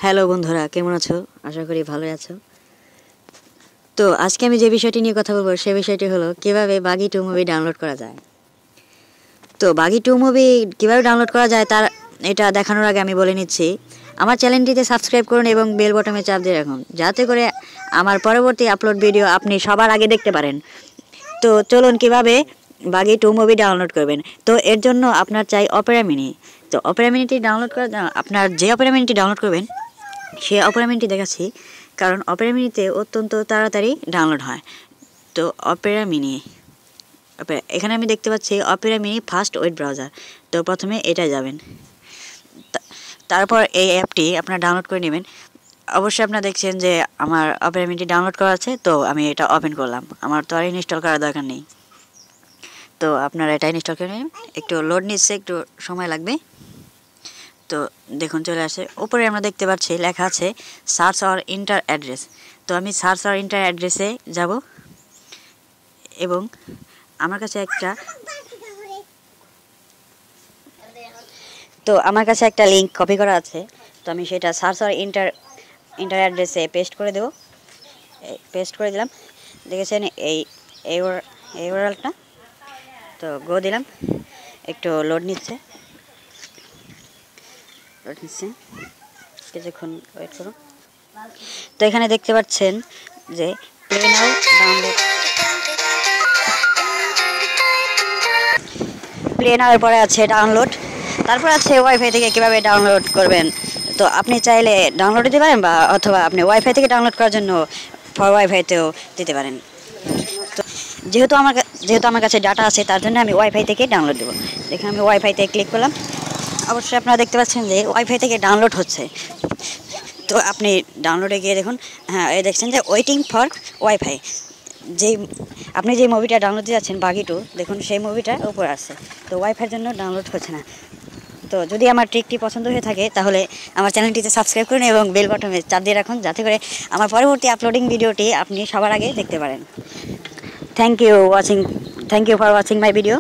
Hello বন্ধুরা, কেমন আছো? আশা করি ভালোই আছো। তো আজকে আমি যে বিষয়টি নিয়ে কথা বলবো সেই বিষয়টি হলো কিভাবে বাগি 2 মুভি ডাউনলোড করা যায়। তো বাগি 2 মুভি কিভাবে ডাউনলোড করা যায় তার এটা দেখানোর আগে আমি বলে নিচ্ছি, আমার চ্যানেলটিতে সাবস্ক্রাইব করুন এবং বেল বাটনে চাপ দিয়ে রাখুন, যাতে করে আমার পরবর্তী আপলোড ভিডিও আপনি সবার আগে দেখতে পারেন। তো চলুন কিভাবে বাগি 2 মুভি ডাউনলোড করবেন। তো এর জন্য আপনার চাই অপেরা মিনি। তো অপেরা মিনিটি ডাউনলোড করার জন্য আপনার যে অপেরা মিনিটি ডাউনলোড করবেন সে অপেরা মিনিটি দেখাচ্ছি, কারণ অপেরা মিনিতে অত্যন্ত তাড়াতাড়ি ডাউনলোড হয়। তো অপেরা মিনি এখানে আমি দেখতে পাচ্ছি Opera mini fast web browser. তো প্রথমে এটা যাবেন, তারপর এই অ্যাপটি আপনারা ডাউনলোড করে নেবেন। অবশ্যই আপনারা দেখছেন যে আমার অপেরা মিনিটি ডাউনলোড করা আছে, তো আমি এটা ওপেন করলাম। আমার তো আর ইনস্টল করার দরকার নেই, তো আপনারা এটা ইনস্টল করে নেবেন। একটু লোড নিচ্ছে, একটু সময় লাগবে। তো দেখুন চলে আসে, উপরে আমরা দেখতে পাচ্ছি লেখা আছে সার্চ অর ইন্টার অ্যাড্রেস। তো আমি সার্চ অর ইন্টার অ্যাড্রেসে যাব এবং আমার কাছে একটা লিঙ্ক কপি করা আছে। তো আমি সেটা সার্চ অর ইন্টার অ্যাড্রেসে পেস্ট করে দেব। পেস্ট করে দিলাম, দেখেছেন এই ইউআরএলটা। তো গো দিলাম, একটু লোড নিচ্ছে কিছুক্ষণ ওয়েট করুন। তো এখানে দেখতে পাচ্ছেন যে প্লে নাও ডাউনলোড, প্লে নাওয়ের পরে আছে ডাউনলোড, তারপর আছে ওয়াইফাই থেকে কিভাবে ডাউনলোড করবেন। তো আপনি চাইলে ডাউনলোড দিতে পারেন বা অথবা আপনি ওয়াইফাই থেকে ডাউনলোড করার জন্য ফর ওয়াইফাইতেও দিতে পারেন। তো যেহেতু আমার কাছে ডাটা আছে তার জন্য আমি ওয়াইফাই থেকে ডাউনলোড দেবো। দেখুন আমি ওয়াইফাইতে ক্লিক করলাম, অবশ্যই আপনারা দেখতে পাচ্ছেন যে ওয়াইফাই থেকে ডাউনলোড হচ্ছে। তো আপনি ডাউনলোডে গিয়ে দেখুন, হ্যাঁ এই দেখছেন যে ওয়েটিং ফর ওয়াইফাই। আপনি যে মুভিটা ডাউনলোড দিয়ে যাচ্ছেন বাগি 2, দেখুন সেই মুভিটা উপরে আসছে। তো ওয়াইফাইয়ের জন্য ডাউনলোড হচ্ছে না। তো যদি আমার ট্রিকটি পছন্দ হয়ে থাকে তাহলে আমার চ্যানেলটিতে সাবস্ক্রাইব করুন এবং বেল বাটনে চাপ দিয়ে রাখুন, যাতে করে আমার পরবর্তী আপলোডিং ভিডিওটি আপনি সবার আগে দেখতে পারেন। Thank you for watching my video.